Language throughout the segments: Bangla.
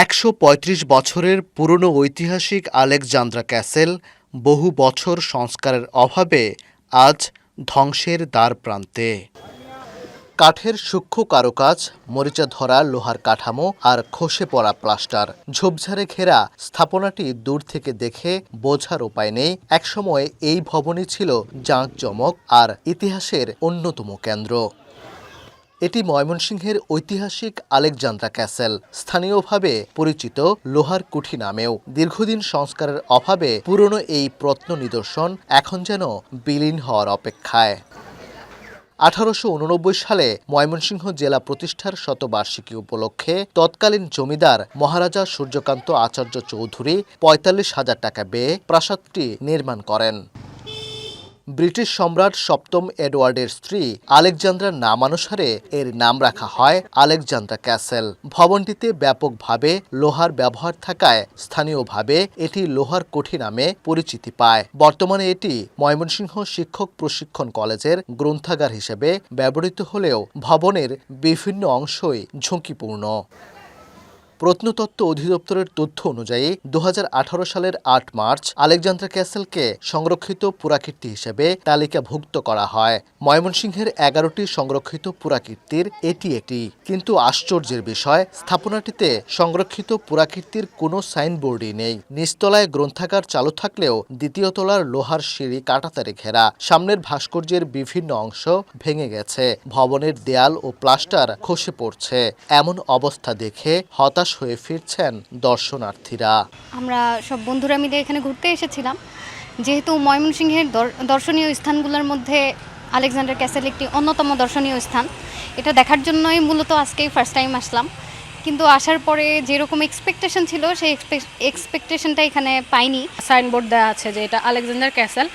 ১৩৫ বছরের পুরনো ঐতিহাসিক আলেকজান্দ্রা ক্যাসেল বহু বছর সংস্কারের অভাবে আজ ধ্বংসের দ্বারপ্রান্তে। কাঠের সূক্ষ্ম কারুকাজ, মরিচা ধরা লোহার কাঠামো আর খসে পড়া প্লাস্টার, ঝোপঝাড়ে ঘেরা স্থাপনাটি দূর থেকে দেখে বোঝার উপায় নেই একসময় এই ভবনই ছিল জাঁকজমক আর ইতিহাসের অন্যতম কেন্দ্র। এটি ময়মনসিংহের ঐতিহাসিক আলেকজান্দ্রা ক্যাসেল, স্থানীয়ভাবে পরিচিত লোহার কুঠি নামেও। দীর্ঘদিন সংস্কারের অভাবে পুরনো এই প্রত্ন নিদর্শন এখন যেন বিলীন হওয়ার অপেক্ষায়। ১৮৮৯ সালে ময়মনসিংহ জেলা প্রতিষ্ঠার শতবার্ষিকী উপলক্ষে তৎকালীন জমিদার মহারাজা সূর্যকান্ত আচার্য চৌধুরী ৪৫,০০০ টাকা ব্যয়ে প্রাসাদটি নির্মাণ করেন। ব্রিটিশ সম্রাট সপ্তম এডওয়ার্ডের স্ত্রী আলেকজান্দ্রার নামানুসারে এর নাম রাখা হয় আলেকজান্দ্রা ক্যাসেল। ভবনটিতে ব্যাপকভাবে লোহার ব্যবহার থাকায় স্থানীয়ভাবে এটি লোহার কুঠি নামে পরিচিতি পায়। বর্তমানে এটি ময়মনসিংহ শিক্ষক প্রশিক্ষণ কলেজের গ্রন্থাগার হিসেবে ব্যবহৃত হলেও ভবনের বিভিন্ন অংশই ঝুঁকিপূর্ণ। প্রত্নতত্ত্ব অধিদপ্তরের তথ্য অনুযায়ী ২০১৮ সালের ৮ মার্চ আলেকজান্দ্রা ক্যাসেলকে সংরক্ষিত পুরাকীর্তি হিসেবে তালিকাভুক্ত করা হয়। ময়মনসিংহের ১১টি সংরক্ষিত পুরাকীর্তির এটি একটি। কিন্তু আশ্চর্যের বিষয়, স্থাপনাটিতে সংরক্ষিত পুরাকীর্তির কোনো সাইনবোর্ডই নেই। নিচতলায় গ্রন্থাগার চালু থাকলেও দ্বিতীয় তলার লোহার সিঁড়ি কাঁটাতারে ঘেরা। সামনের ভাস্কর্যের বিভিন্ন অংশ ভেঙে গেছে, ভবনের দেয়াল ও প্লাস্টার খসে পড়ছে। এমন অবস্থা দেখে হতাশ হয়ে ফিরছেন দর্শনার্থীরা। আমরা সব বন্ধুরা মিলে এখানে ঘুরতে এসেছিলাম। যেহেতু ময়মনসিংহের দর্শনীয় স্থানগুলোর মধ্যে আলেকজান্ডার ক্যাসেল একটি অন্যতম দর্শনীয় স্থান, এটা দেখার জন্যই মূলত আজকেই ফার্স্ট টাইম আসলাম। কিন্তু আসার পরে যেরকম এক্সপেকটেশন ছিল সেই এক্সপেকটেশনটা এখানে পাইনি। সাইনবোর্ড দেওয়া আছে যে এটা আলেকজান্ডার ক্যাসেল।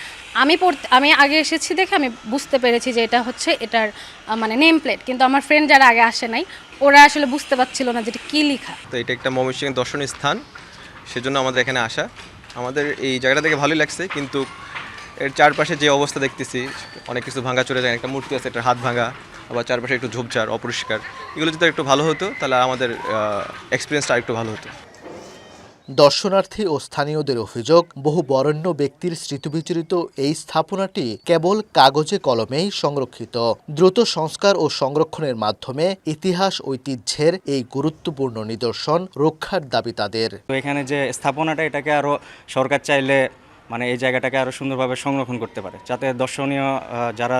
আমি আগে এসেছি দেখে আমি বুঝতে পেরেছি যে এটা হচ্ছে এটার মানে নেম প্লেট, কিন্তু আমার ফ্রেন্ড যারা আগে আসে নাই ওরা আসলে বুঝতে পারছিল না যে এটা কী লেখা। তো এটা একটা ময়মনসিংহের দর্শনীয় স্থান, সেজন্য আমাদের এখানে আসা। আমাদের এই জায়গাটা দেখে ভালোই লাগছে, কিন্তু এর চারপাশে যে অবস্থা দেখতেছি অনেক কিছু ভাঙা চলে যায়। একটা মূর্তি আছে, একটা হাত ভাঙা, আবার চারপাশে একটু ঝোপঝাড়, অপরিষ্কার। এগুলো যদি একটু ভালো হতো তাহলে আমাদের এক্সপিরিয়েন্সটা একটু ভালো হতো। দর্শনার্থী ও স্থানীয়দের অভিযোগ, বহু বরেণ্য ব্যক্তির স্মৃতিবিজড়িত এই স্থাপনাটি কেবল কাগজে কলমেই সংরক্ষিত। দ্রুত সংস্কার ও সংরক্ষণের মাধ্যমে ইতিহাস ঐতিহ্যের এই গুরুত্বপূর্ণ নিদর্শন রক্ষার দাবি তাদের। এখানে যে স্থাপনাটা, এটাকে আরও সরকার চাইলে এই জায়গাটাকে আরও সুন্দরভাবে সংরক্ষণ করতে পারে, যাতে দর্শনীয় যারা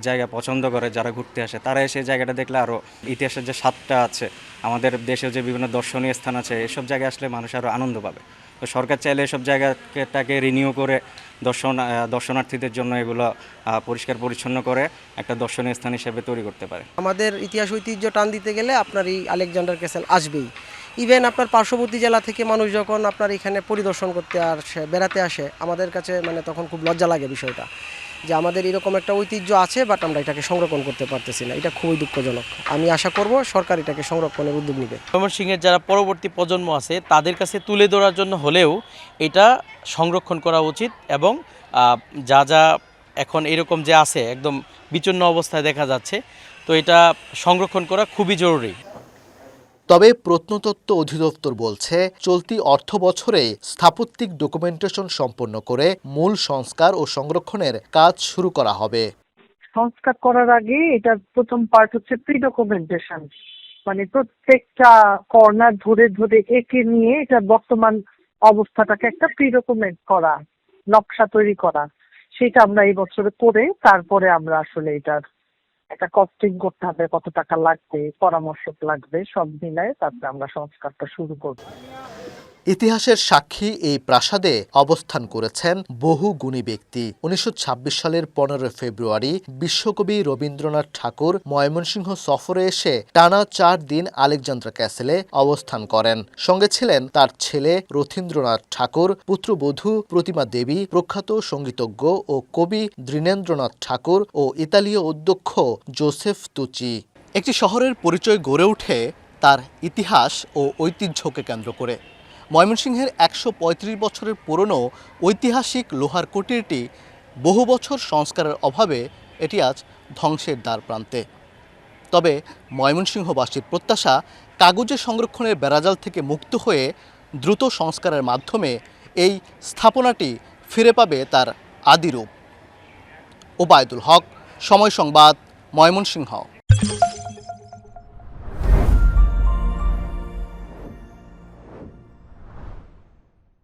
জায়গা পছন্দ করে, যারা ঘুরতে আসে, তারা এসে জায়গাটা দেখলে আরও ইতিহাসের যে স্বাদটা আছে, আমাদের দেশের যে বিভিন্ন দর্শনীয় স্থান আছে, এসব জায়গায় আসলে মানুষ আরও আনন্দ পাবে। তো সরকার চাইলে এসব জায়গাটাকে রিনিউ করে দর্শনার্থীদের জন্য এগুলো পরিষ্কার পরিচ্ছন্ন করে একটা দর্শনীয় স্থান হিসেবে তৈরি করতে পারে। আমাদের ইতিহাস ঐতিহ্য টান দিতে গেলে আপনার এই আলেকজান্ডার ক্যাসেল আসবেই। ইভেন আপনার পার্শ্ববর্তী জেলা থেকে মানুষ যখন আপনার এখানে পরিদর্শন করতে আসে, বেড়াতে আসে, আমাদের কাছে তখন খুব লজ্জা লাগে বিষয়টা, যে আমাদের এরকম একটা ঐতিহ্য আছে বাট আমরা এটাকে সংরক্ষণ করতে পারতেছি না। এটা খুবই দুঃখজনক। আমি আশা করব সরকার এটাকে সংরক্ষণের উদ্যোগ নেবে। ময়মনসিংহের যারা পরবর্তী প্রজন্ম আছে তাদের কাছে তুলে ধরার জন্য হলেও এটা সংরক্ষণ করা উচিত, এবং যা যা এখন এরকম যে আছে একদম বিচ্ছিন্ন অবস্থায় দেখা যাচ্ছে, তো এটা সংরক্ষণ করা খুবই জরুরি। তবে প্রত্নতত্ত্ব অধিদপ্তর বলছে, চলতি অর্থ বছরে স্থাপত্যিক ডকুমেন্টেশন সম্পন্ন করে মূল সংস্কার ও সংরক্ষণের কাজ শুরু করা হবে। সংস্কার করার আগে এটার প্রথম পার্ট হচ্ছে প্রি ডকুমেন্টেশন, প্রত্যেকটা কর্নার ধরে ধরে এঁকে নিয়ে এটা বর্তমান অবস্থাটাকে একটা প্রি ডকুমেন্ট করা, নকশা তৈরি করা। সেটা আমরা এই বছরে করে তারপরে আমরা আসলে এটার একটা কস্টিং করতে হবে, কত টাকা লাগবে, পরামর্শক লাগবে, সব মিলায় তারপরে আমরা সংস্কারটা শুরু করব। ইতিহাসের সাক্ষী এই প্রাসাদে অবস্থান করেছেন বহু গুণী ব্যক্তি। ১৯২৬ সালের ১৫ ফেব্রুয়ারি বিশ্বকবি রবীন্দ্রনাথ ঠাকুর ময়মনসিংহ সফরে এসে টানা ৪ দিন আলেকজান্দ্রা ক্যাসেলে অবস্থান করেন। সঙ্গে ছিলেন তার ছেলে রথীন্দ্রনাথ ঠাকুর, পুত্রবধূ প্রতিমা দেবী, প্রখ্যাত সঙ্গীতজ্ঞ ও কবি দীনেন্দ্রনাথ ঠাকুর ও ইতালীয় অধ্যক্ষ জোসেফ তুচি। একটি শহরের পরিচয় গড়ে ওঠে তার ইতিহাস ও ঐতিহ্যকে কেন্দ্র করে। ময়মনসিংহের ১৩৫ বছরের পুরনো ঐতিহাসিক লোহার কুটিরটি বহু বছর সংস্কারের অভাবে এটি আজ ধ্বংসের দ্বারপ্রান্তে। তবে ময়মনসিংহবাসীর প্রত্যাশা, কাগজে সংরক্ষণের বেড়াজাল থেকে মুক্ত হয়ে দ্রুত সংস্কারের মাধ্যমে এই স্থাপনাটি ফিরে পাবে তার আদি রূপ। ওবায়দুল হক, সময় সংবাদ, ময়মনসিংহ।